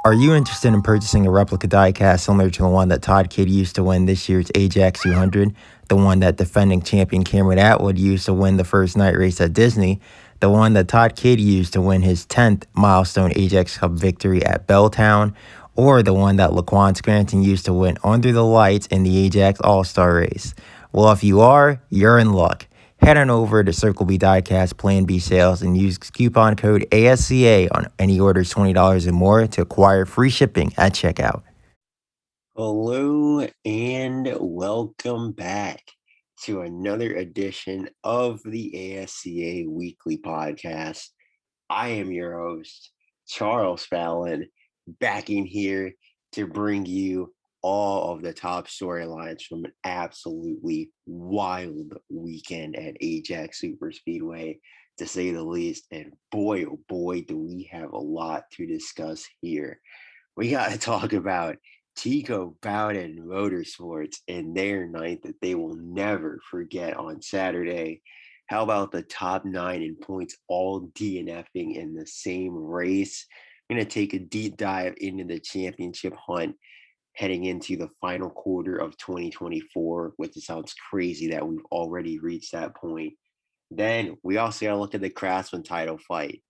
Are you interested in purchasing a replica diecast similar to the one that Todd Kidd used to win this year's Ajax 200, the one that defending champion Cameron Atwood used to win the first night race at Disney, the one that Todd Kidd used to win his 10th milestone Ajax Cup victory at Belltown, or the one that Laquan Scranton used to win under the lights in the Ajax All-Star race? Well, if you are, you're in luck. Head on over to Circle B Diecast Plan B Sales and use coupon code ASCA on any orders $20 or more to acquire free shipping at checkout. Hello and welcome back to another edition of the ASCA Weekly Podcast. I am your host, Charles Fallon, back in here to bring you all of the top storylines from an absolutely wild weekend at Ajax Superspeedway, to say the least. And boy, oh boy, do we have a lot to discuss here. We got to talk about Bowden Motorsports and their night that they will never forget on Saturday. How about the top 9 in points all DNFing in the same race? I'm going to take a deep dive into the championship hunt heading into the final quarter of 2024, which sounds crazy that we've already reached that point. Then we also got to look at the Craftsman title fight.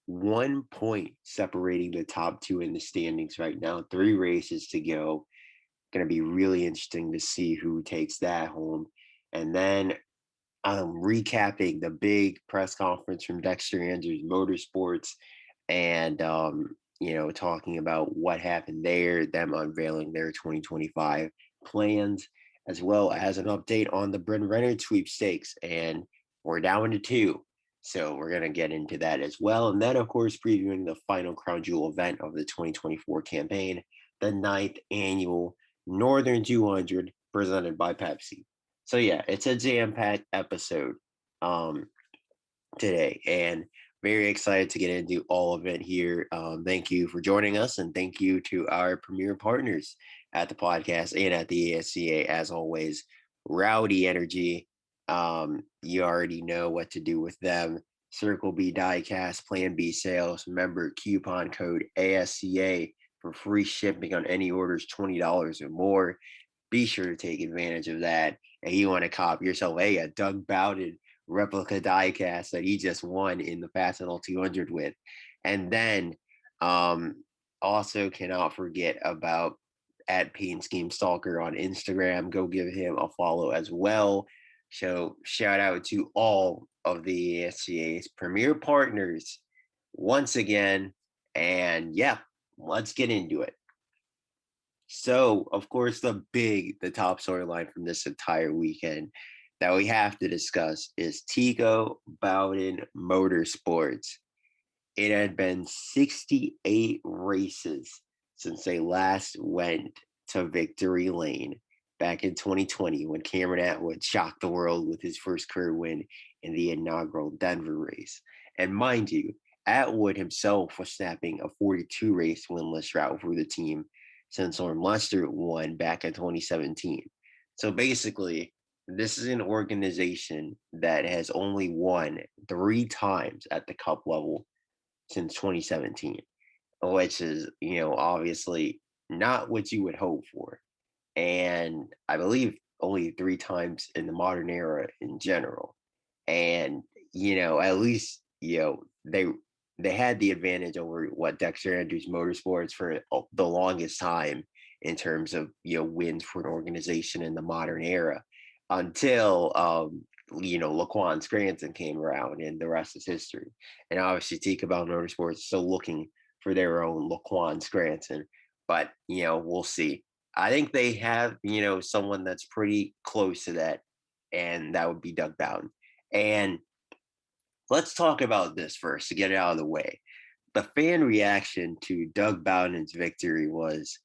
1 point separating the top two in the standings right now. 3 races to go. Going to be really interesting to see who takes that home. And then recapping the big press conference from Dexter Andrews Motorsports and, talking about what happened there, them unveiling their 2025 plans, as well as an update on the Bryn Renner sweepstakes. And we're down to 2. So we're going to get into that as well. And then, of course, previewing the final Crown Jewel event of the 2024 campaign, the 9th annual Northern 200 presented by Pepsi. So, yeah, it's a jam-packed episode today. And very excited to get into all of it here. Thank you for joining us. And thank you to our premier partners at the podcast and at the ASCA, as always. Rowdy Energy. You already know what to do with them. Circle B Diecast, Plan B Sales, member coupon code ASCA for free shipping on any orders $20 or more. Be sure to take advantage of that. And you want to cop yourself a Doug Bowden replica diecast that he just won in the Fastenal 200 with. And then also cannot forget about at Paint Scheme Stalker on Instagram. Go give him a follow as well. So shout out to all of the ASCA's premier partners once again. And yeah, let's get into it. So, of course, the top storyline from this entire weekend that we have to discuss is Bowden Motorsports. It had been 68 races since they last went to victory lane back in 2020 when Cameron Atwood shocked the world with his first career win in the inaugural Denver race. And mind you, Atwood himself was snapping a 42 race winless route for the team since Lauren Lester won back in 2017. So basically, this is an organization that has only won 3 times at the cup level since 2017, which is, obviously not what you would hope for. And I believe only 3 times in the modern era in general. And, at least, they had the advantage over what Dexter Andrews Motorsports for the longest time in terms of, wins for an organization in the modern era until, Laquan Scranton came around, and the rest is history. And obviously, Bowden Motorsports is still looking for their own Laquan Scranton. But, we'll see. I think they have, someone that's pretty close to that, and that would be Doug Bowden. And let's talk about this first to get it out of the way. The fan reaction to Doug Bowden's victory was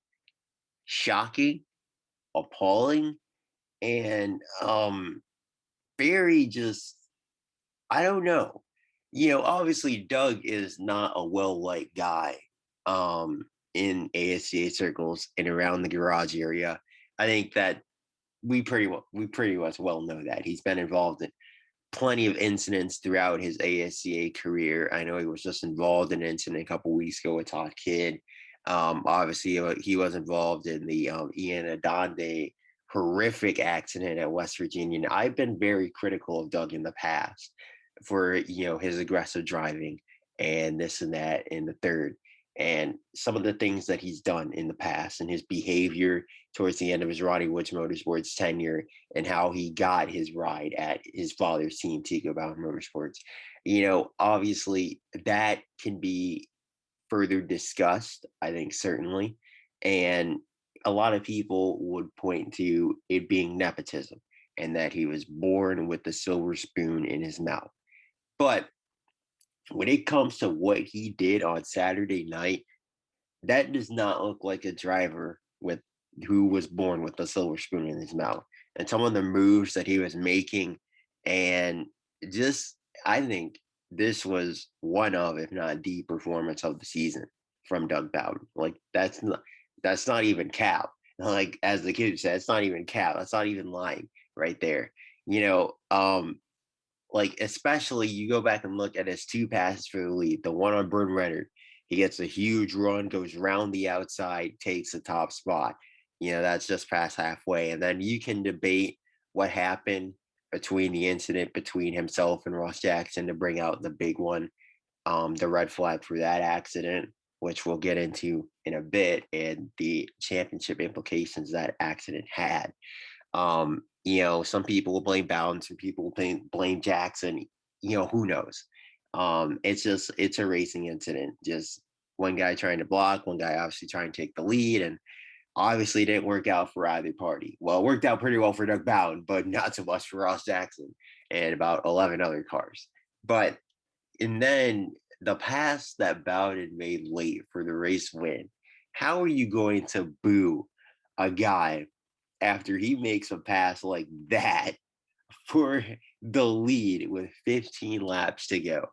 shocking, appalling, and very just, I don't know. Obviously Doug is not a well-liked guy in ASCA circles and around the garage area. I think that we pretty much well know that. He's been involved in plenty of incidents throughout his ASCA career. I know he was just involved in an incident a couple weeks ago with Todd Kidd. Obviously, he was involved in the Ian Adonde horrific accident at West Virginia. And I've been very critical of Doug in the past for his aggressive driving and this and that and the third, and some of the things that he's done in the past and his behavior towards the end of his Roddy Woods Motorsports tenure and how he got his ride at his father's team, Tico Bowden Motorsports. Obviously that can be further discussed, I think, certainly. And a lot of people would point to it being nepotism and that he was born with the silver spoon in his mouth. But when it comes to what he did on Saturday night, that does not look like a driver with who was born with a silver spoon in his mouth. And some of the moves that he was making, and just I think this was one of, if not the performance of the season from Doug Bowden. Like that's not even cap. Like as the kid said, it's not even cap. That's not even lying right there. Like especially you go back and look at his two passes for the lead. The one on Burn Renner, he gets a huge run, goes round the outside, takes the top spot. That's just past halfway. And then you can debate what happened between the incident between himself and Ross Jackson to bring out the big one, the red flag for that accident, which we'll get into in a bit, and the championship implications that accident had. Some people will blame Bowden, some people will blame Jackson. Who knows? It's a racing incident. Just one guy trying to block, one guy obviously trying to take the lead, and obviously didn't work out for either party. Well, it worked out pretty well for Doug Bowden, but not so much for Ross Jackson and about 11 other cars. And then the pass that Bowden made late for the race win, how are you going to boo a guy after he makes a pass like that for the lead with 15 laps to go?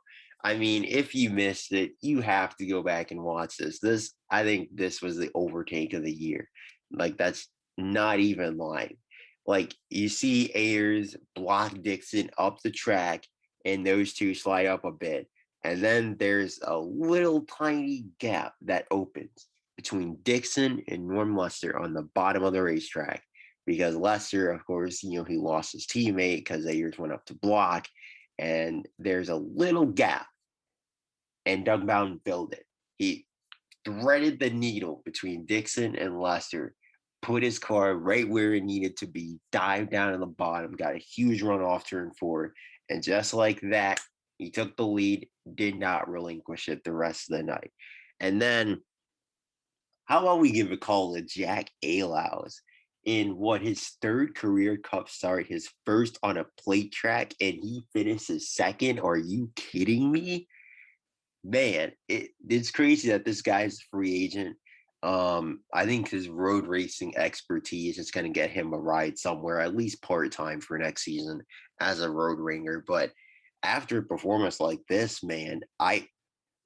I mean, if you missed it, you have to go back and watch this. I think this was the overtake of the year. Like, that's not even lying. Like, you see Ayers block Dixon up the track, and those two slide up a bit. And then there's a little tiny gap that opens between Dixon and Norm Lester on the bottom of the racetrack. Because Lester, of course, he lost his teammate because Ayers went up to block. And there's a little gap. And Doug Bowden filled it. He threaded the needle between Dixon and Lester, put his car right where it needed to be, dived down to the bottom, got a huge run off turn 4. And just like that, he took the lead, did not relinquish it the rest of the night. And then, how about we give a call to Jack Alaus in his third career Cup start, his first on a plate track, and he finishes second? Are you kidding me? Man, it's crazy that this guy's a free agent. I think his road racing expertise is going to get him a ride somewhere, at least part-time for next season as a road ringer. But after a performance like this, man,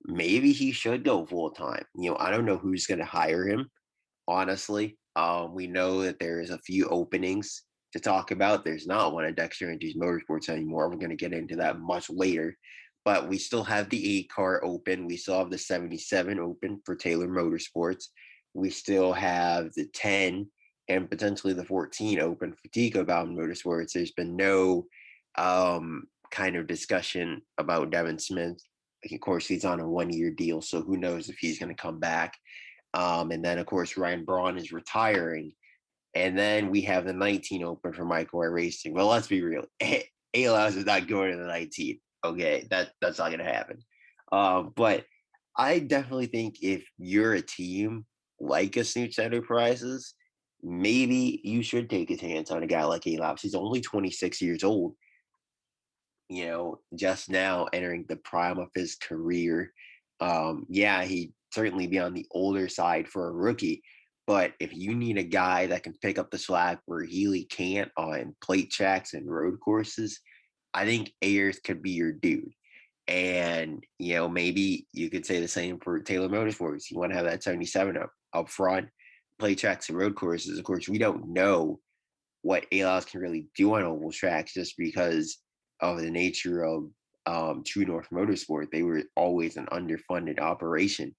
maybe he should go full-time. I don't know who's going to hire him, honestly. We know that there's a few openings to talk about. There's not one at Dexter Andrews Motorsports anymore. We're going to get into that much later. But we still have the 8 car open. We still have the 77 open for Taylor Motorsports. We still have the 10 and potentially the 14 open for Tico Bowden Motorsports. There's been no kind of discussion about Devin Smith. Of course, he's on a 1-year deal, so who knows if he's going to come back. And then, of course, Ryan Braun is retiring. And then we have the 19 open for Michael White Racing. Well, let's be real. Alaus is not going to the 19. Okay, that's not going to happen. But I definitely think if you're a team like a Snoots Enterprises, maybe you should take a chance on a guy like Alaus. He's only 26 years old, just now entering the prime of his career. He'd certainly be on the older side for a rookie. But if you need a guy that can pick up the slack where Healy can't on plate tracks and road courses, I think Ayers could be your dude. And, maybe you could say the same for Taylor Motorsports. You want to have that 77 up front, play tracks and road courses. Of course, we don't know what Alaus can really do on oval tracks just because of the nature of True North Motorsport. They were always an underfunded operation.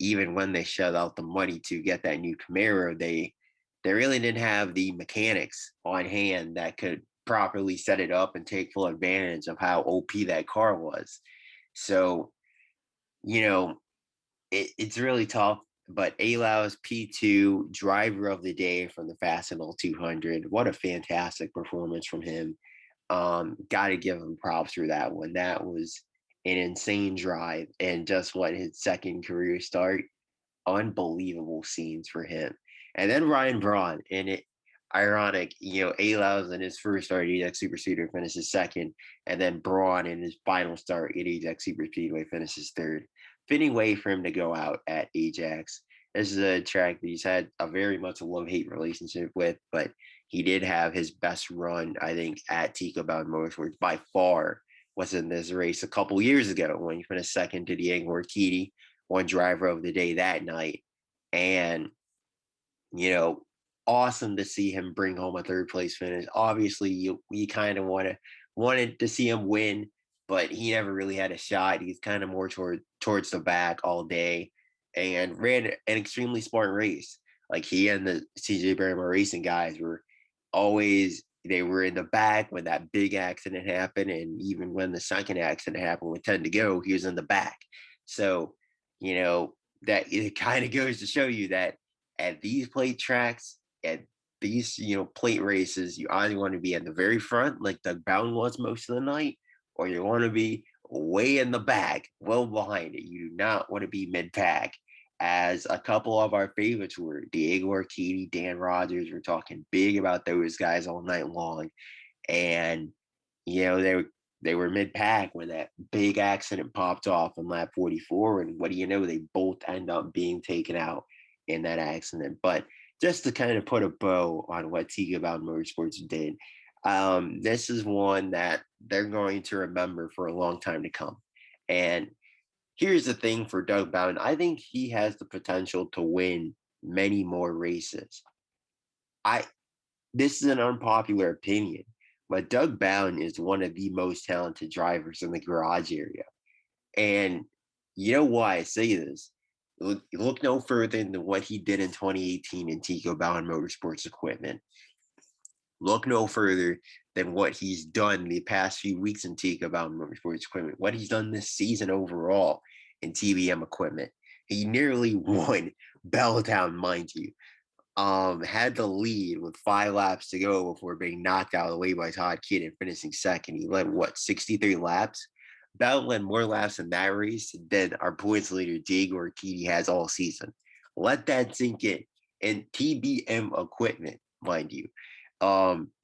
even when they shelled out the money to get that new Camaro, they really didn't have the mechanics on hand that could properly set it up and take full advantage of how OP that car was. So, you know, it's really tough. But Alau's P2 driver of the day from the Fastenal 200. What a fantastic performance from him. Got to give him props for that one. That was an insane drive. And just what his second career start, unbelievable scenes for him. And then Ryan Braun, and it ironic, Alau's in his first start at Ajax Super Speedway finishes second, and then Braun in his final start at Ajax Super Speedway finishes third. Fitting way for him to go out at Ajax. This is a track that he's had a very much a love-hate relationship with, but he did have his best run, I think, at Tico Bowden Motorsports by far was in this race a couple years ago when he finished second to Diego Urquidy, one driver of the day that night. And, awesome to see him bring home a third place finish. Obviously, you kind of wanted to see him win, but he never really had a shot. He's kind of more towards the back all day and ran an extremely smart race. Like he and the CJ Barrymore Racing guys were always, they were in the back when that big accident happened. And even when the second accident happened with 10 to go, he was in the back. So, that it kind of goes to show you that at these plate tracks, at these, plate races, you either want to be at the very front, like Doug Bowden was most of the night, or you want to be way in the back, well behind it. You do not want to be mid-pack. As a couple of our favorites were Diego Urquidy, Dan Rogers, we're talking big about those guys all night long. And, they were mid-pack when that big accident popped off on lap 44. And what do you know? They both end up being taken out in that accident. But just to kind of put a bow on what Tico Bowden Motorsports did, this is one that they're going to remember for a long time to come. And here's the thing for Doug Bowden. I think he has the potential to win many more races. This is an unpopular opinion, but Doug Bowden is one of the most talented drivers in the garage area. And you know why I say this? Look no further than what he did in 2018 in Tico Bowden Motorsports equipment. Look no further than what he's done the past few weeks in Tico Bowden Motorsports equipment, what he's done this season overall in TBM equipment. He nearly won Belltown, mind you. Had the lead with 5 laps to go before being knocked out of the way by Todd Kidd and finishing second. He led 63 laps? Bowden led more laps in that race than our points leader Diego Urquidy has all season. Let that sink in. And TBM equipment, mind you.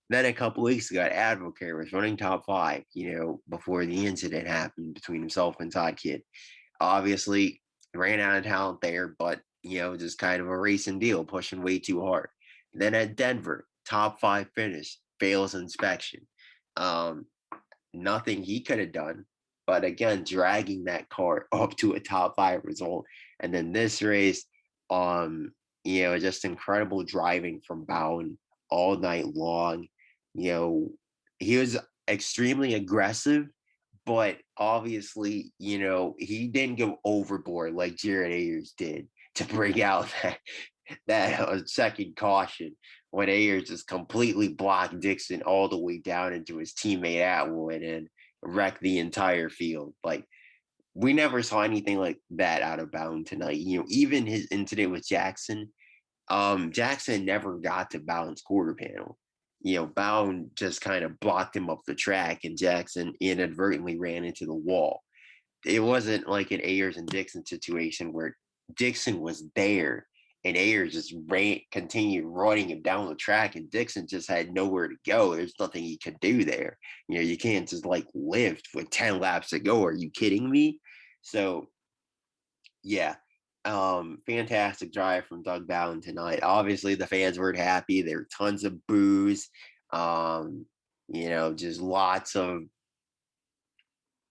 Then a couple weeks ago, Advocate was running top 5, before the incident happened between himself and Todd Kidd. Obviously, ran out of talent there, but, just kind of a racing deal, pushing way too hard. And then at Denver, top 5 finish, fails inspection. Nothing he could have done, but again, dragging that car up to a top 5 result. And then this race, just incredible driving from Bowden all night long. He was extremely aggressive, but obviously, he didn't go overboard like Jared Ayers did to bring out that second caution when Ayers just completely blocked Dixon all the way down into his teammate Atwood and wrecked the entire field. Like, we never saw anything like that out of Bowden tonight. Even his incident with Jackson, Jackson never got to Bowden's quarter panel. Bowden just kind of blocked him up the track, and Jackson inadvertently ran into the wall. It wasn't like an Ayers and Dixon situation where Dixon was there and Ayers just continued running him down the track, and Dixon just had nowhere to go. There's nothing he could do there. You can't just lift with 10 laps to go. Are you kidding me? So, yeah. Fantastic drive from Doug Bowden tonight. Obviously, the fans weren't happy. There were tons of boos. Just lots of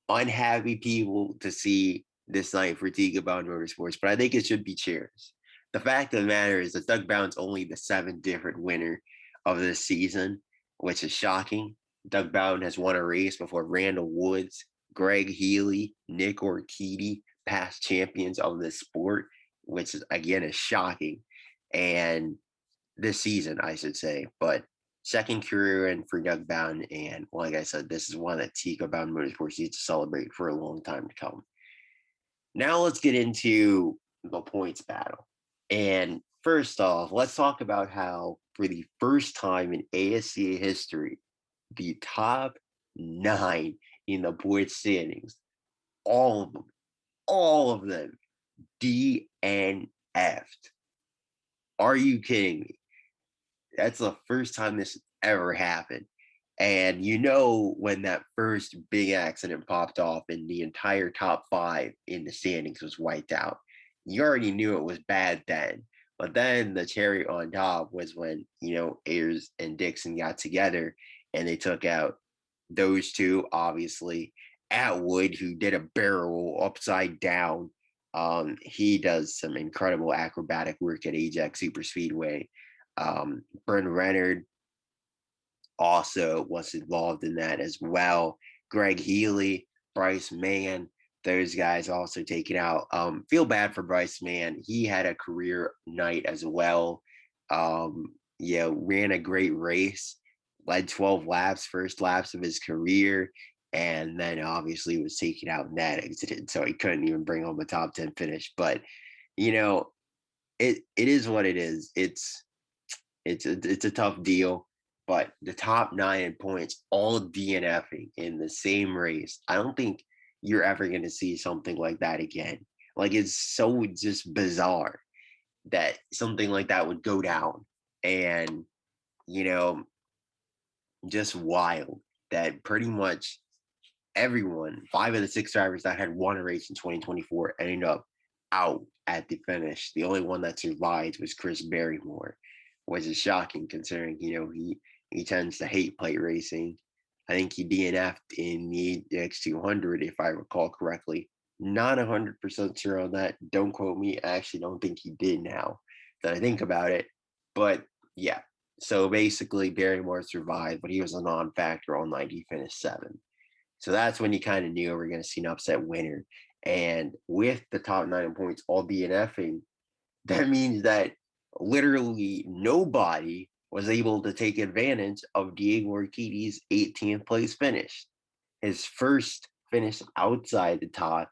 unhappy people to see this night for Tico Bowden Motorsports. But I think it should be cheers. The fact of the matter is that Doug Bowden's only the 7th different winner of this season, which is shocking. Doug Bowden has won a race before Randall Woods, Greg Healy, Nick Urquidy, past champions of this sport. which is again is shocking. And this season, I should say, but second career win for Doug Bowden. And like I said, this is one that Tico Bowden Motorsports needs to celebrate for a long time to come. Now let's get into the points battle. And first off, let's talk about how for the first time in ASCA history, the top 9 in the points standings, all of them DNF'd. Are you kidding me? That's the first time this ever happened. And when that first big accident popped off and the entire top 5 in the standings was wiped out, you already knew it was bad then. But then the cherry on top was when, Ayers and Dixon got together and they took out those two, obviously. Atwood, who did a barrel upside down. He does some incredible acrobatic work at Ajax Super Speedway. Bryn Renard also was involved in that as well. Greg Healy, Bryce Mann, those guys also taken out. Feel bad for Bryce Mann. He had a career night as well. Ran a great race, led 12 laps, first laps of his career, and then obviously was taken out in that accident, so he couldn't even bring home a top 10 finish. But it is what it is. It's a tough deal, but the top 9 in points, all DNFing in the same race. I don't think you're ever going to see something like that again. Like, it's so just bizarre that something like that would go down, and just wild that pretty much everyone, 5 of the 6 drivers that had won a race in 2024 ended up out at the finish. The only one that survived was Chris Barrymore, which is shocking considering, he tends to hate plate racing. I think he DNF'd in the Ajax 200, if I recall correctly. Not 100% sure on that. Don't quote me. I actually don't think he did now that I think about it. But yeah, so basically Barrymore survived, but he was a non-factor all night. He finished 7th. So that's when you kind of knew we were going to see an upset winner. And with the top 9 points all DNFing, that means that literally nobody was able to take advantage of Diego Urquidy's 18th place finish. His first finish outside the top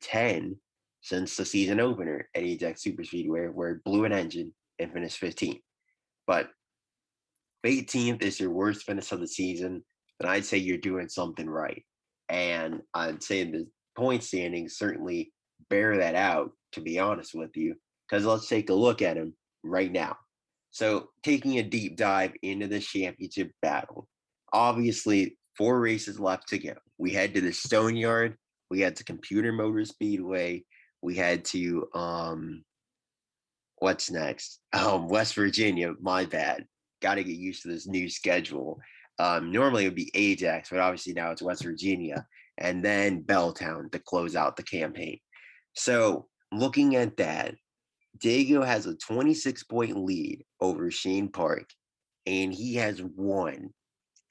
10 since the season opener at Ajax Super Speedway, where it blew an engine and finished 15th. But 18th is your worst finish of the season, then I'd say you're doing something right. And I'd say the point standings certainly bear that out, to be honest with you, because let's take a look at him right now. So taking a deep dive into the championship battle, obviously 4 races left to go. We head to the Stone Yard, we had to Computer Motor Speedway, we had to what's next? West Virginia, my bad. Got to get used to this new schedule. Normally it would be Ajax, but obviously now it's West Virginia, and then Belltown to close out the campaign. So looking at that, Diego has a 26-point lead over Shane Park, and he has won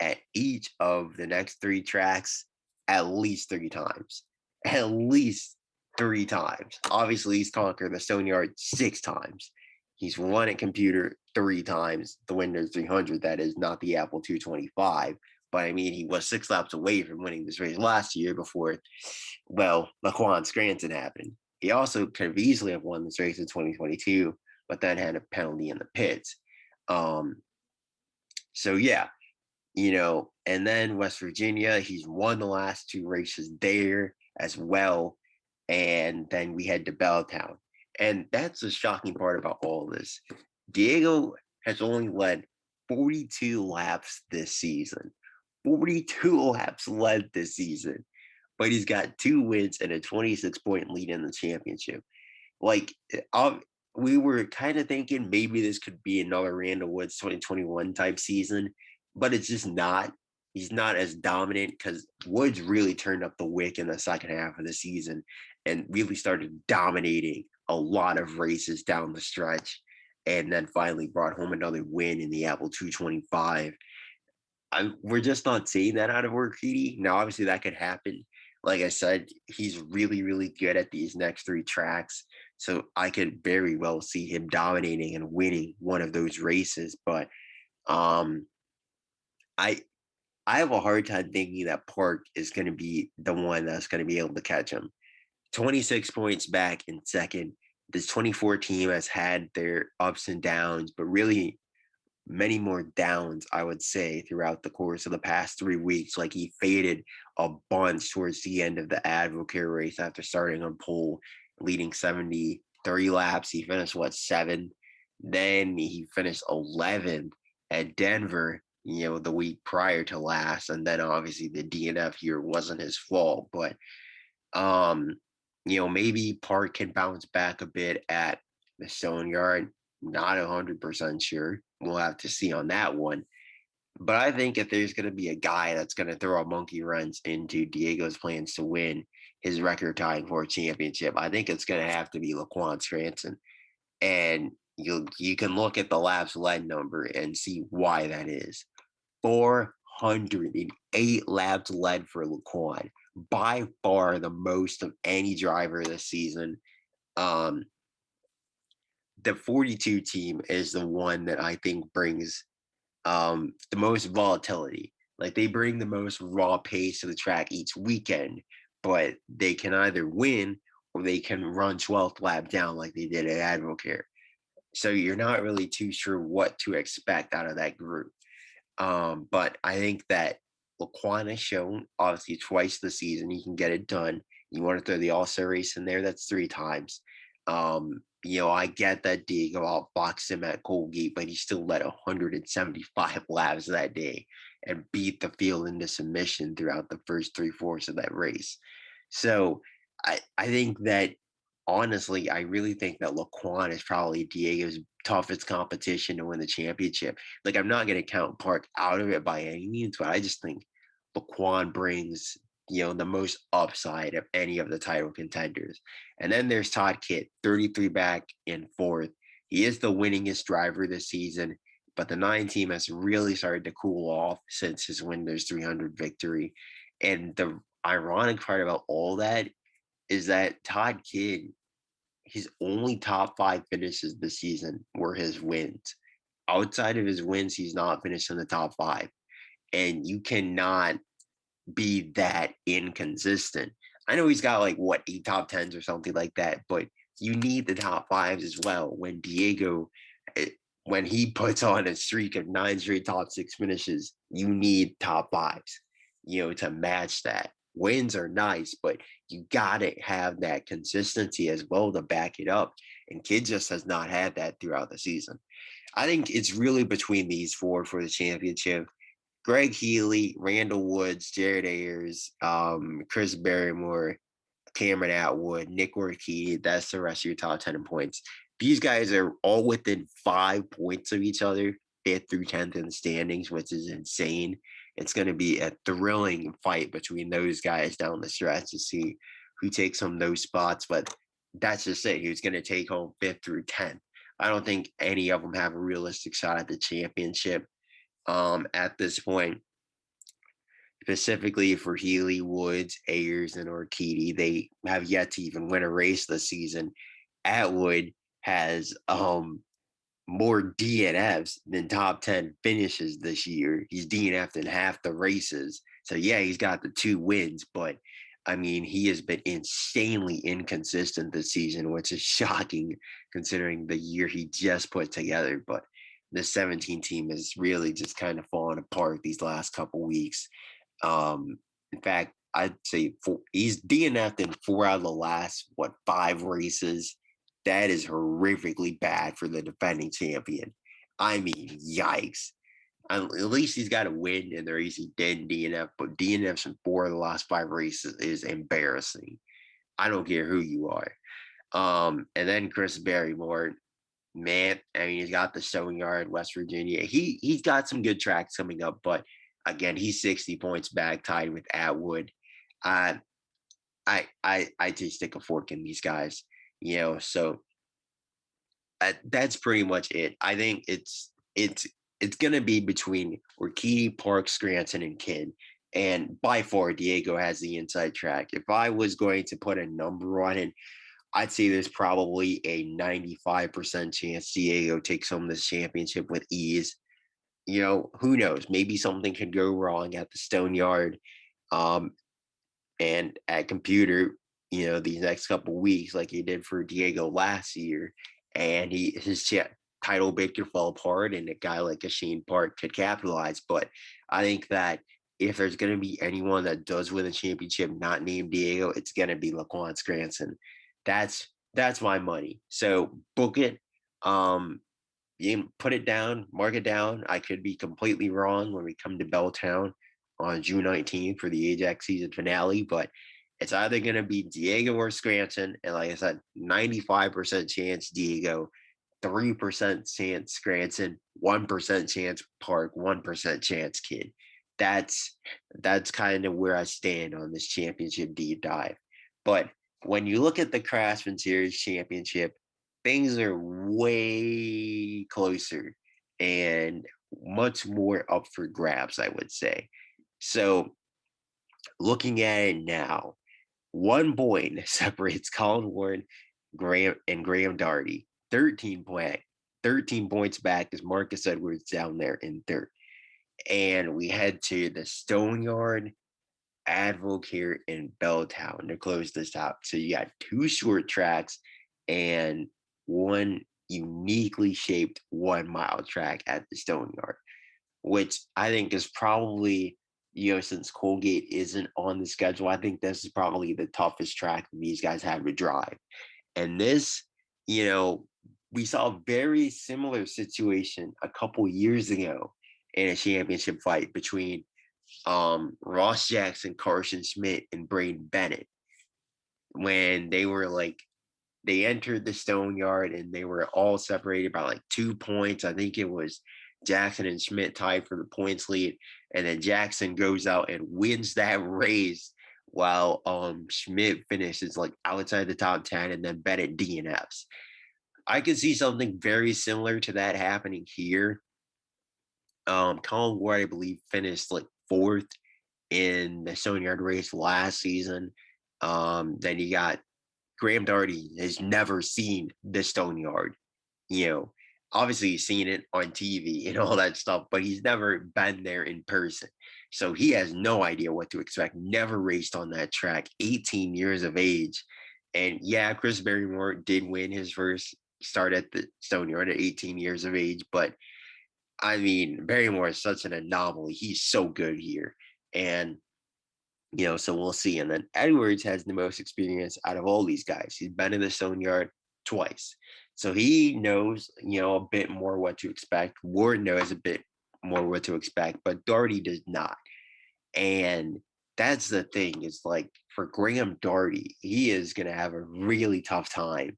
at each of the next 3 tracks at least 3 times. At least 3 times. Obviously, he's conquered the Stone Yard 6 times. He's won at Computer 3 times, the Windows 300, that is, not the Apple 225. But I mean, he was 6 laps away from winning this race last year before, Laquan Scranton happened. He also could have easily have won this race in 2022, but then had a penalty in the pits. So yeah, and then West Virginia, he's won the last 2 races there as well. And then we head to Belltown. And that's the shocking part about all of this. Diego has only led 42 laps this season. 42 laps led this season. But he's got 2 wins and a 26-point lead in the championship. Like, we were kind of thinking maybe this could be another Randall Woods 2021 type season, but it's just not. He's not as dominant because Woods really turned up the wick in the second half of the season and really started dominating a lot of races down the stretch, and then finally brought home another win in the Apple 225. We're just not seeing that out of Urquidy. Now, obviously, that could happen. Like I said, he's really, really good at these next 3 tracks. So I could very well see him dominating and winning one of those races. But um, I I have a hard time thinking that Park is going to be the one that's going to be able to catch him. 26 points back in second. This 24 team has had their ups and downs, but really many more downs, I would say, throughout the course of the past 3 weeks. Like he faded a bunch towards the end of the Advocate race after starting on pole, leading 73 laps. He finished, what, 7th? Then he finished 11th at Denver, the week prior to last. And then obviously the DNF here wasn't his fault. But um, maybe Park can bounce back a bit at the Stone Yard. Not 100% sure. We'll have to see on that one. But I think if there's going to be a guy that's going to throw a monkey wrench into Diego's plans to win his record tying for a championship, I think it's going to have to be Laquan Scranton. And you can look at the laps led number and see why that is. 408 laps led for Laquan, by far the most of any driver this season. The 42 team is the one that I think brings the most volatility. Like they bring the most raw pace to the track each weekend, but they can either win or they can run 12th lap down like they did at Advocate. So you're not really too sure what to expect out of that group. But I think that Laquan has shown, obviously, twice this season he can get it done. You want to throw the All-Star race in there, that's 3 times. I get that Diego outboxed him at Colgate, but he still led 175 laps that day and beat the field into submission throughout the first 3/4 of that race. So I think that honestly, I really think that Laquan is probably Diego's toughest competition to win the championship. Like, I'm not going to count Park out of it by any means, but I just think Laquan brings, the most upside of any of the title contenders. And then there's Todd Kitt, 33 back in 4th. He is the winningest driver this season, but the 9 team has really started to cool off since his Windows 300 victory. And the ironic part about all that is that Todd Kidd, his only top 5 finishes this season were his wins. Outside of his wins, he's not finished in the top 5. And you cannot be that inconsistent. I know he's got 8 top 10s or something like that, but you need the top 5s as well. When Diego, when he puts on a streak of 9 straight top 6 finishes, you need top 5s, to match that. Wins are nice, but you got to have that consistency as well to back it up. And Kidd just has not had that throughout the season. I think it's really between these 4 for the championship. Greg Healy, Randall Woods, Jared Ayers, Chris Barrymore, Cameron Atwood, Nick Ortiz. That's the rest of your top 10 in points. These guys are all within 5 points of each other, 5th through 10th in the standings, which is insane. It's going to be a thrilling fight between those guys down the stretch to see who takes home those spots. But that's just it. Who's going to take home 5th through 10th? I don't think any of them have a realistic shot at the championship at this point. Specifically for Healy, Woods, Ayers, and Urquidy, they have yet to even win a race this season. Atwood has more DNFs than top 10 finishes this year. He's DNF'd in half the races. So, yeah, he's got the 2 wins, but, I mean, he has been insanely inconsistent this season, which is shocking considering the year he just put together. But the 17 team is really just kind of falling apart these last couple weeks. In fact, I'd say he's DNF'd in 4 out of the last, 5 races. That is horrifically bad for the defending champion. I mean, yikes. At least he's got a win in the race he didn't DNF, but DNFs in 4 of the last 5 races is embarrassing. I don't care who you are. And then Chris Barrymore, man, I mean, he's got the Stone Yard, West Virginia. He's got some good tracks coming up, but again, he's 60 points back, tied with Atwood. I just stick a fork in these guys, So that's pretty much it. I think it's gonna be between Urquidy, Park, Scranton, and Kidd. And by far, Diego has the inside track. If I was going to put a number on it, I'd say there's probably a 95% chance Diego takes home this championship with ease. Who knows? Maybe something could go wrong at the Stone Yard, um, and at computer, these next couple weeks, like he did for Diego last year, and his title picture fell apart, and a guy like a Shane Park could capitalize. But I think that if there's going to be anyone that does win a championship not named Diego, it's going to be Laquan Scranton. That's my money. So book it. You can put it down, mark it down. I could be completely wrong when we come to Belltown on June 19th for the Ajax season finale, but it's either going to be Diego or Scranton. And like I said, 95% chance Diego, 3% chance Scranton, 1% chance Park, 1% chance Kid. That's kind of where I stand on this championship deep dive. But when you look at the Craftsman Series Championship, things are way closer and much more up for grabs, I would say. So, looking at it now, 1 point separates Colin Ward, Graham Doherty. 13 points back is Marcus Edwards down there in third. And we head to the Stone Yard, Advocare, and Belltown to close this out. So you got 2 short tracks and one uniquely shaped 1 mile track at the Stone Yard, which I think is probably, since Colgate isn't on the schedule, I think this is probably the toughest track these guys have to drive. And this, we saw a very similar situation a couple years ago in a championship fight between Ross Jackson, Carson Schmidt, and Braden Bennett when they entered the Stone Yard and they were all separated by like 2 points. I think it was Jackson and Schmidt tied for the points lead, and then Jackson goes out and wins that race while Schmidt finishes like outside the top 10, and then Bennett DNFs. I could see something very similar to that happening here. Colin Ward, I believe, finished like 4th in the Stone Yard race last season. Then you got Graham Doherty has never seen the Stone Yard. Obviously he's seen it on TV and all that stuff, but he's never been there in person. So he has no idea what to expect. Never raced on that track, 18 years of age. And yeah, Chris Barrymore did win his first start at the Stone Yard at 18 years of age, but I mean, Barrymore is such an anomaly. He's so good here. And, so we'll see. And then Edwards has the most experience out of all these guys. He's been in the Stone Yard twice. So he knows, a bit more what to expect. Ward knows a bit more what to expect, but Doherty does not. And that's the thing, is like for Graham Doherty, he is going to have a really tough time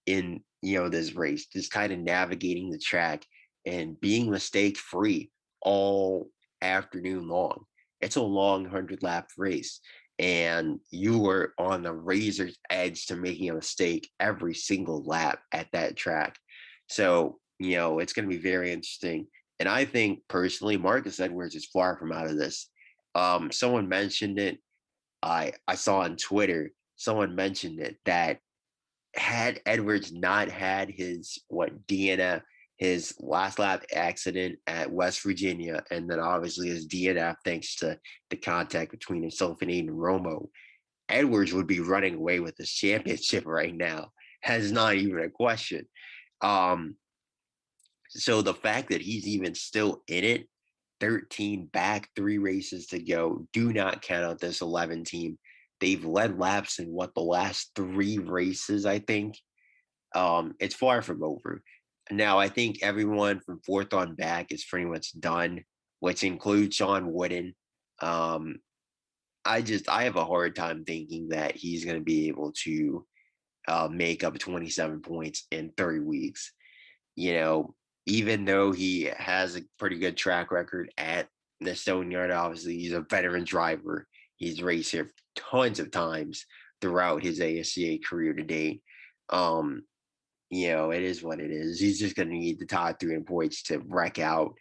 in, this race, just kind of navigating the track and being mistake free all afternoon long. It's a long 100-lap race, and you are on the razor's edge to making a mistake every single lap at that track. So, it's going to be very interesting. And I think personally, Marcus Edwards is far from out of this. Someone mentioned it. I saw on Twitter, someone mentioned it, that had Edwards not had his DNF, his last lap accident at West Virginia, and then obviously his DNF thanks to the contact between himself and Aiden Romo, Edwards would be running away with this championship right now. Has not even a question. So the fact that he's even still in it, 13 back, 3 races to go, do not count out this 11 team. They've led laps in the last 3 races, I think. It's far from over. Now, I think everyone from 4th on back is pretty much done, which includes Sean Wooden. I have a hard time thinking that he's going to be able to make up 27 points in 30 weeks. Even though he has a pretty good track record at the Stone Yard, obviously he's a veteran driver. He's raced here tons of times throughout his ASCA career to date. It is what it is. He's just going to need the top 3 points to wreck out,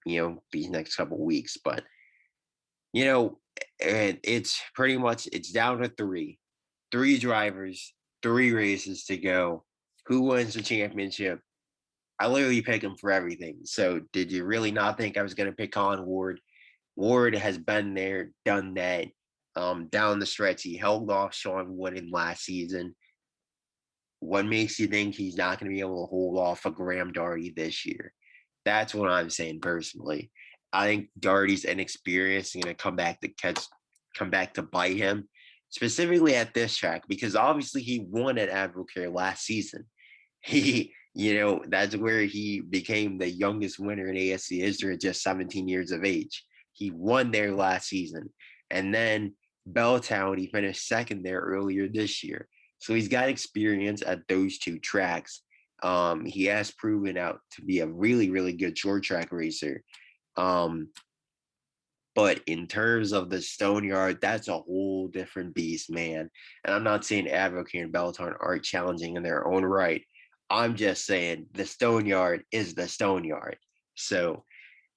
these next couple of weeks. But, it's pretty much, it's down to 3. 3 drivers, 3 races to go. Who wins the championship? I literally pick him for everything. So did you really not think I was going to pick Colin Ward? Ward has been there, done that. Down the stretch, he held off Sean Wooden last season. What makes you think he's not going to be able to hold off a Graham Darty this year? That's what I'm saying personally. I think Darty's inexperienced and going to come back to bite him, specifically at this track, because obviously he won at Advocare last season. That's where he became the youngest winner in ASC history at just 17 years of age. He won there last season. And then Belltown, he finished second there earlier this year. So he's got experience at those 2 tracks. He has proven out to be a really, really good short track racer. But in terms of the Stone Yard, that's a whole different beast, man. And I'm not saying Advocate and Belltown aren't challenging in their own right. I'm just saying the Stone Yard is the Stone Yard. So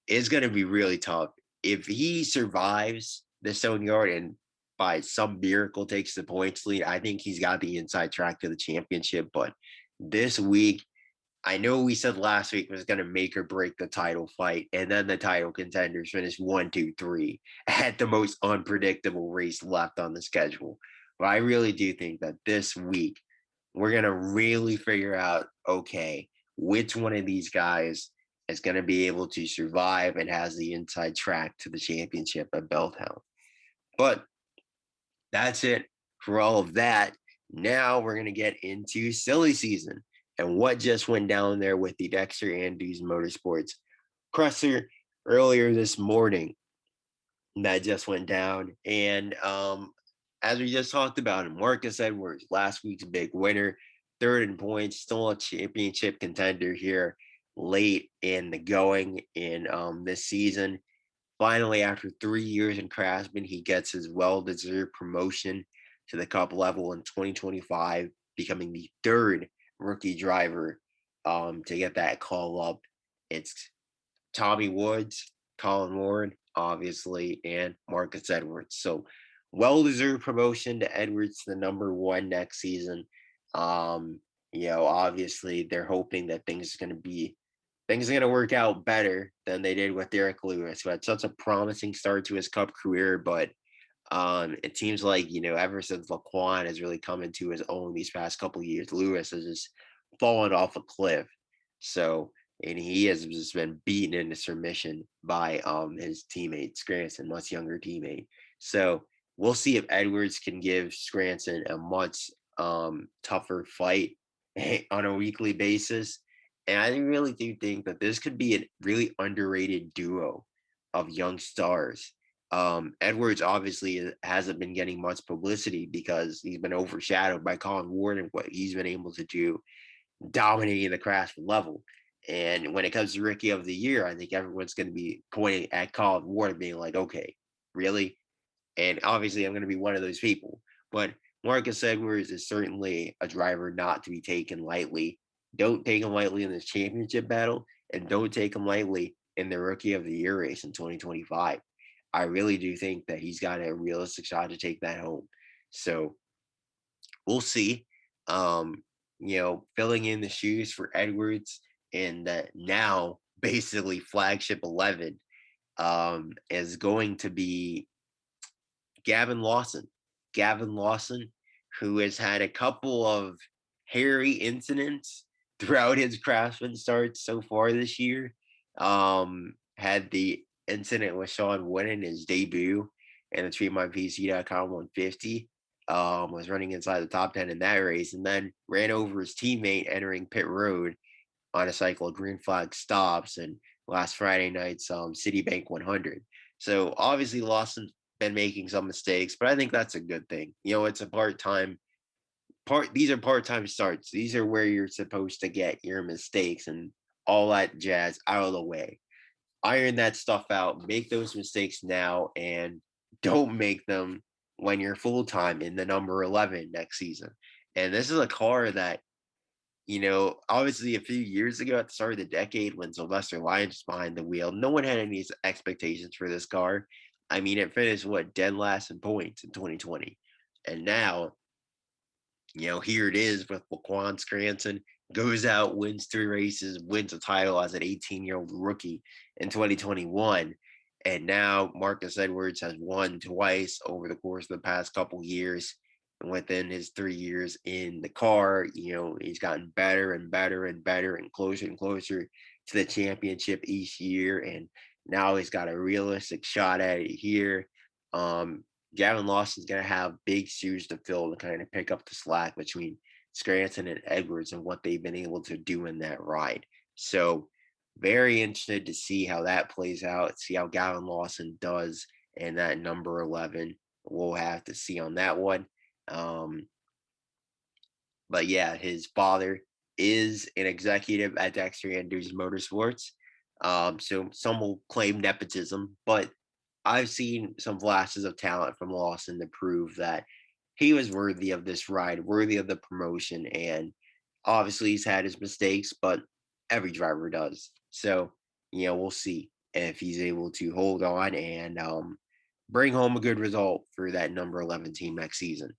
it's going to be really tough. If he survives the Stone Yard and by some miracle takes the points lead, I think he's got the inside track to the championship. But this week, I know we said last week was going to make or break the title fight, and then the title contenders finished 1, 2, 3 at the most unpredictable race left on the schedule. But I really do think that this week we're going to really figure out, okay, which one of these guys is going to be able to survive and has the inside track to the championship at Belltown. But that's it for all of that. Now we're going to get into silly season and what just went down there with the Dexter Andrews Motorsports presser earlier this morning. That just went down. And as we just talked about, Marcus Edwards, last week's big winner, third in points, still a championship contender here late in the going in this season. Finally, after 3 years in Craftsman, he gets his well-deserved promotion to the Cup level in 2025, becoming the third rookie driver to get that call up. It's Tommy Woods, Colin Ward, obviously, and Marcus Edwards. So well-deserved promotion to Edwards to the number 1 next season. Obviously they're hoping that things are going to work out better than they did with Derek Lewis, who had such a promising start to his Cup career, but it seems like, ever since Laquan has really come into his own these past couple of years, Lewis has just fallen off a cliff. So, and he has just been beaten into submission by his teammate, Scranton, much younger teammate. So we'll see if Edwards can give Scranton a much tougher fight on a weekly basis. And I really do think that this could be a really underrated duo of young stars. Edwards obviously hasn't been getting much publicity because he's been overshadowed by Colin Ward and what he's been able to do, dominating the Craftsman level. And when it comes to Rookie of the Year, I think everyone's going to be pointing at Colin Ward and being like, okay, really? And obviously I'm going to be one of those people. But Marcus Edwards is certainly a driver not to be taken lightly. Don't take him lightly in this championship battle, and don't take him lightly in the Rookie of the Year race in 2025. I really do think that he's got a realistic shot to take that home. So we'll see. Filling in the shoes for Edwards in the now basically flagship 11 is going to be Gavin Lawson. Gavin Lawson, who has had a couple of hairy incidents throughout his Craftsman starts so far this year. Had the incident with Sean Wood in his debut in the TreatMyPC.com 150. Was running inside the top 10 in that race, and then ran over his teammate entering pit road on a cycle of green flag stops and last Friday night's Citibank 100. So obviously Lawson's been making some mistakes, but I think that's a good thing. It's a these are part-time starts. These are where you're supposed to get your mistakes and all that jazz out of the way. Iron that stuff out, make those mistakes now, and don't make them when you're full-time in the number 11 next season. And this is a car that, obviously a few years ago at the start of the decade when Sylvester Lyons was behind the wheel, no one had any expectations for this car. I mean, it finished, dead last in points in 2020. And now Here it is with Laquan Scranton, goes out, wins 3 races, wins a title as an 18-year-old rookie in 2021. And now Marcus Edwards has won twice over the course of the past couple years. And within his 3 years in the car, he's gotten better and better and better and closer to the championship each year. And now he's got a realistic shot at it here. Um, Gavin Lawson's going to have big shoes to fill to kind of pick up the slack between Scranton and Edwards and what they've been able to do in that ride. So, very interested to see how that plays out, see how Gavin Lawson does in that number 11. We'll have to see on that one. Um, but yeah, his father is an executive at Dexter Andrews Motorsports. So some will claim nepotism, but I've seen some flashes of talent from Lawson to prove that he was worthy of this ride, worthy of the promotion. And obviously, he's had his mistakes, but every driver does. So, we'll see if he's able to hold on and bring home a good result for that number 11 team next season.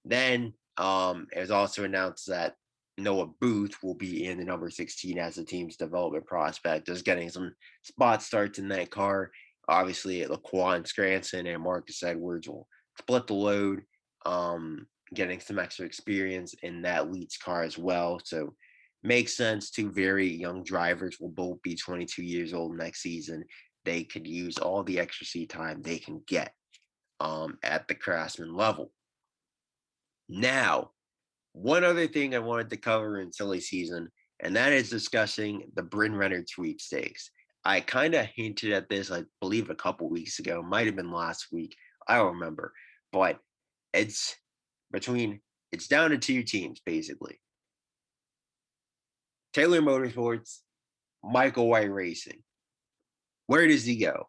Then it was also announced that Noah Booth will be in the number 16 as the team's development prospect, just getting some spot starts in that car. Obviously, Laquan Scranton and Marcus Edwards will split the load, getting some extra experience in that Leeds car as well. So makes sense. Two very young drivers will both be 22 years old next season. They could use all the extra seat time they can get at the Craftsman level. Now, one other thing I wanted to cover in silly season, and that is discussing the Bryn Renner sweepstakes. I kind of hinted at this, I believe, a couple weeks ago. Might have been last week. I don't remember. But it's it's down to 2 teams, basically. Taylor Motorsports, Michael White Racing. Where does he go?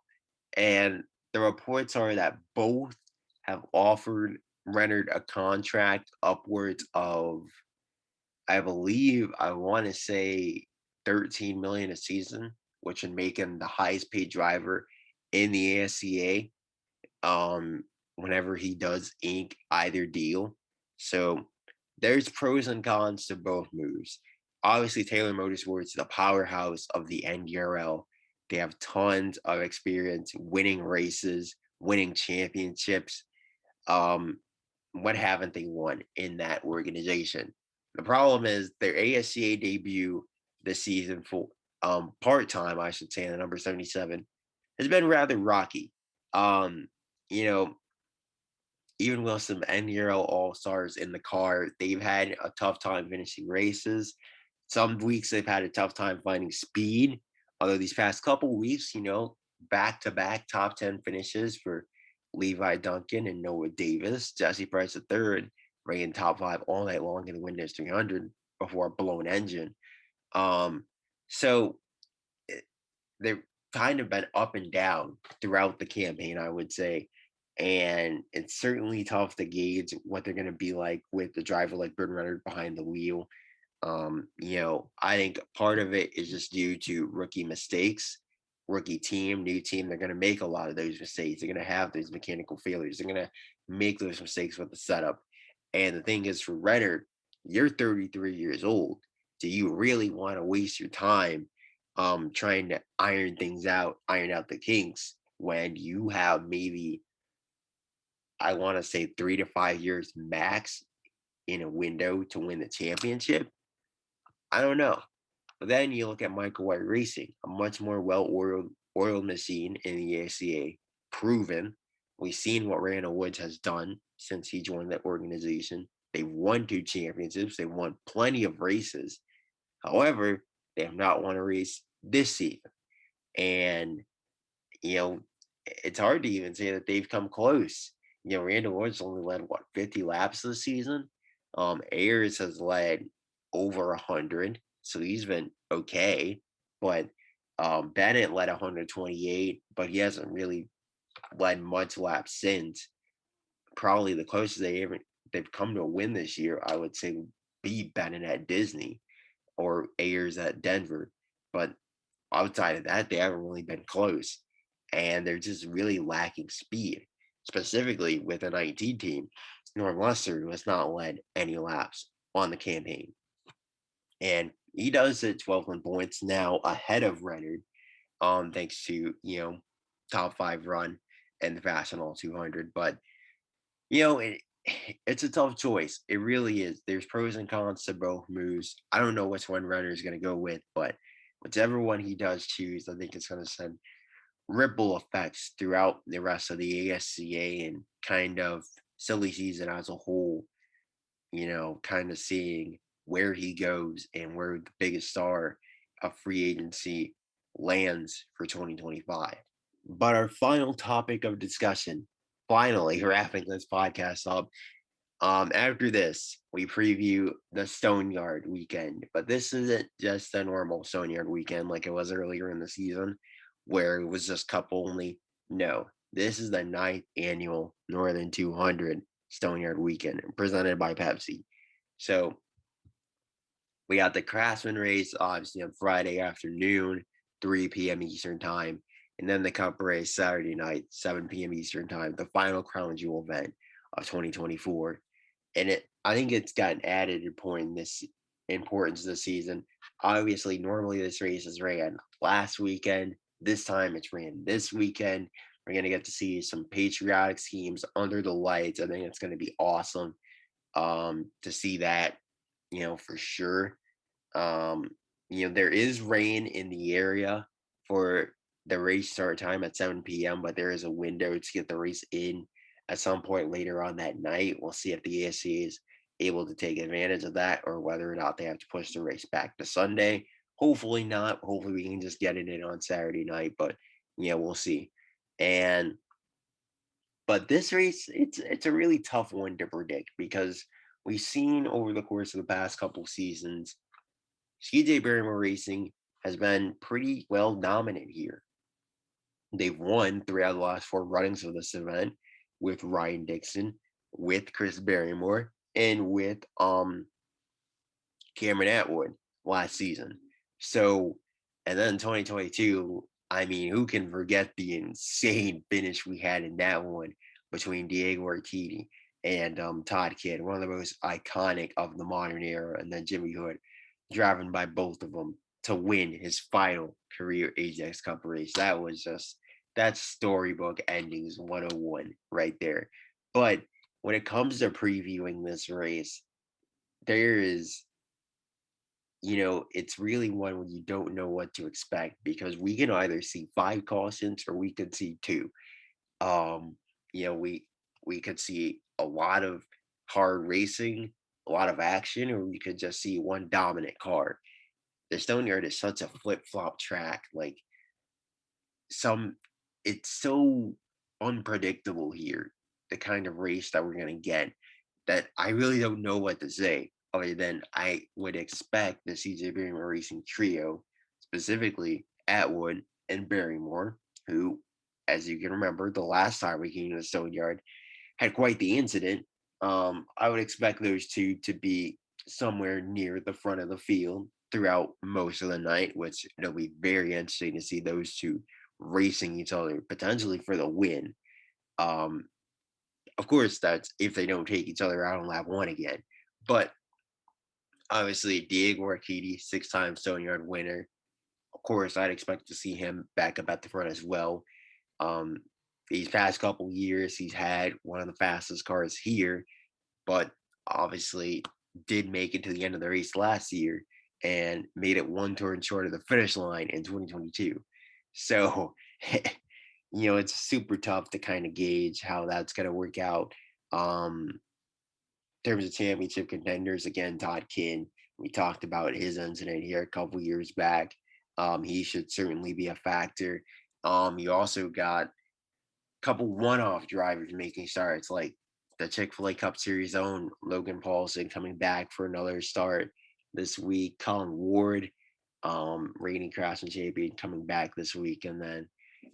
And the reports are that both have offered Renner a contract upwards of, I want to say 13 million a season, which would make him the highest paid driver in the ASCA whenever he does ink either deal. So there's pros and cons to both moves. Obviously, Taylor Motorsports is the powerhouse of the NDRL. They have tons of experience winning races, winning championships. What haven't they won in that organization? The problem is their ASCA debut this season for part-time, I should say, in the number 77 has been rather rocky. You know, even with some NRL All-Stars in the car, they've had a tough time finishing races. Some weeks they've had a tough time finding speed. Although these past couple weeks, back-to-back top 10 finishes for Levi Duncan and Noah Davis. Jesse Price III ran top 5 all night long in the Windows 300 before a blown engine. So they've kind of been up and down throughout the campaign, I would say. And it's certainly tough to gauge what they're going to be like with the driver like Bryn Renner behind the wheel. I think part of it is just due to rookie mistakes, rookie team, new team. They're going to make a lot of those mistakes. They're going to have those mechanical failures. They're going to make those mistakes with the setup. And the thing is, for Renner, you're 33 years old. Do you really want to waste your time trying to iron things out, iron out the kinks when you have maybe, I want to say 3 to 5 years max in a window to win the championship? I don't know. But then you look at Michael White Racing, a much more well-oiled machine in the ACA, proven. We've seen what Randall Woods has done since he joined that organization. They've won 2 championships. They won plenty of races. However, they have not won a race this season. And, it's hard to even say that they've come close. Randall Woods only led, 50 laps this season? Ayers has led over 100, so he's been okay. But Bennett led 128, but he hasn't really led much laps since. Probably the closest they've come to a win this year, I would say, would be Bennett at Disney or Ayers at Denver. But outside of that, they haven't really been close, and they're just really lacking speed, specifically with a 19 team. Northwestern was not led any laps on the campaign. And he does it 12 points now ahead of Renard, thanks to, top five run and the Fastenal 200. But, you know, it, it's a tough choice. It really is. There's pros and cons to both moves. I don't know which one Renner is going to go with, but whichever one he does choose, I think it's going to send ripple effects throughout the rest of the ASCA and kind of silly season as a whole, kind of seeing where he goes and where the biggest star of free agency lands for 2025. But our final topic of discussion, finally wrapping this podcast up. After this, we preview the Stoneyard weekend, but this isn't just a normal Stoneyard weekend like it was earlier in the season, where it was just cup only. No, this is the ninth annual Northern 200 Stoneyard weekend presented by Pepsi. So we got the Craftsman race, obviously, on Friday afternoon, 3 p.m. Eastern Time. And then the Cup race Saturday night, 7 p.m. Eastern Time, the final Crown Jewel event of 2024. And I think it's got an added importance this season. Obviously, normally this race is ran last weekend. This time it's ran this weekend. We're going to get to see some patriotic schemes under the lights. I think it's going to be awesome to see that, for sure. There is rain in the area for the race start time at 7 p.m., but there is a window to get the race in at some point later on that night. We'll see if the ASCA is able to take advantage of that or whether or not they have to push the race back to Sunday. Hopefully not. Hopefully we can just get it in on Saturday night, but we'll see. But this race, it's a really tough one to predict because we've seen over the course of the past couple seasons, CJ Barrymore Racing has been pretty well dominant here. They've won 3 out of the last 4 runnings of this event with Ryan Dixon, with Chris Barrymore, and with Cameron Atwood last season. So, and then 2022, I mean, who can forget the insane finish we had in that one between Diego Artidi and Todd Kidd, one of the most iconic of the modern era, and then Jimmy Hood driving by both of them to win his final career Ajax Cup race. That was just, that's storybook endings 101 right there. But when it comes to previewing this race, there is, it's really one where you don't know what to expect because we can either see 5 cautions or we could see 2. We could see a lot of hard racing, a lot of action, or we could just see one dominant car. The Stoneyard is such a flip-flop track. Like it's so unpredictable here, the kind of race that we're gonna get, that I really don't know what to say other than I would expect the CJ Barrymore Racing trio, specifically Atwood and Barrymore, who, as you can remember, the last time we came to the Stoneyard, had quite the incident. I would expect those two to be somewhere near the front of the field throughout most of the night, which it'll be very interesting to see those two racing each other potentially for the win. Of course, that's if they don't take each other out on lap 1 again. But obviously, Diego Arcidi, 6-time Stoneyard winner. Of course, I'd expect to see him back up at the front as well. These past couple years, he's had one of the fastest cars here, but obviously did make it to the end of the race last year and made it 1 turn short of the finish line in 2022. So, it's super tough to kind of gauge how that's going to work out. In terms of championship contenders, again, Todd Kidd, we talked about his incident here a couple years back. He should certainly be a factor. You also got couple one-off drivers making starts, like the Chick-fil-A Cup Series own Logan Paulson coming back for another start this week. Colin Ward, reigning Craftsman champion, coming back this week, and then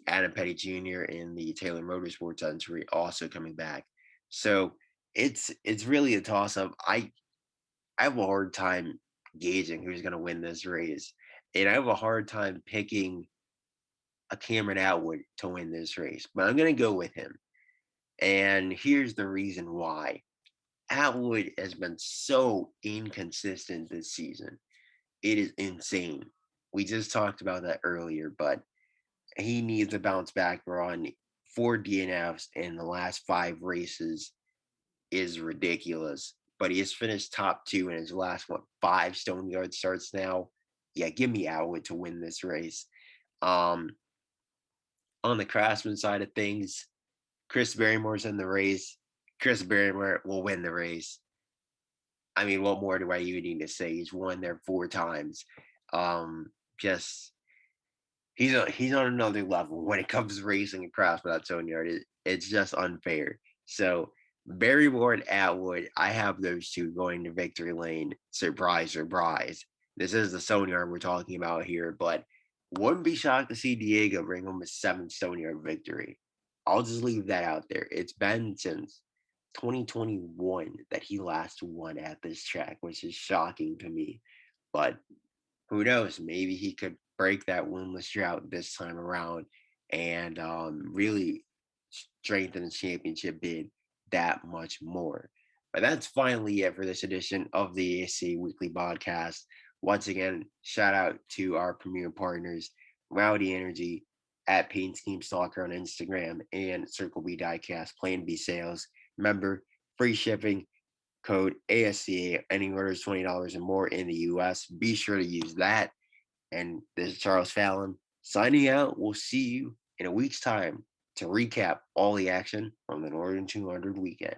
Adam Petty Jr. in the Taylor Motorsports entry also coming back. So it's really a toss-up. I have a hard time gauging who's going to win this race, and I have a hard time picking a Cameron Atwood to win this race, but I'm going to go with him. And here's the reason why. Atwood has been so inconsistent this season. It is insane. We just talked about that earlier, but he needs to bounce back. We're on 4 DNFs in the last 5 races is ridiculous. But he has finished top 2 in his last, 5 Stone Yard starts now. Yeah, give me Atwood to win this race. Um, on the Craftsman side of things, Chris Barrymore's in the race. Chris Barrymore will win the race. I mean, what more do I even need to say? He's won there 4 times. Just he's on another level when it comes to racing across without Stone Yard. It's just unfair. So Barrymore and Atwood, I have those two going to victory lane. Surprise, surprise. This is the Stone Yard we're talking about here, but wouldn't be shocked to see Diego bring home a 7th Stone Yard victory. I'll just leave that out there. It's been since 2021 that he last won at this track, which is shocking to me. But who knows? Maybe he could break that winless drought this time around and really strengthen the championship bid that much more. But that's finally it for this edition of the ASCA Weekly Podcast. Once again, shout out to our premier partners, Rowdy Energy at Paint Scheme Stalker on Instagram and Circle B Diecast Plan B Sales. Remember, free shipping, code ASCA, any orders $20 or more in the US. Be sure to use that. And this is Charles Fallon signing out. We'll see you in a week's time to recap all the action from the Northern 200 weekend.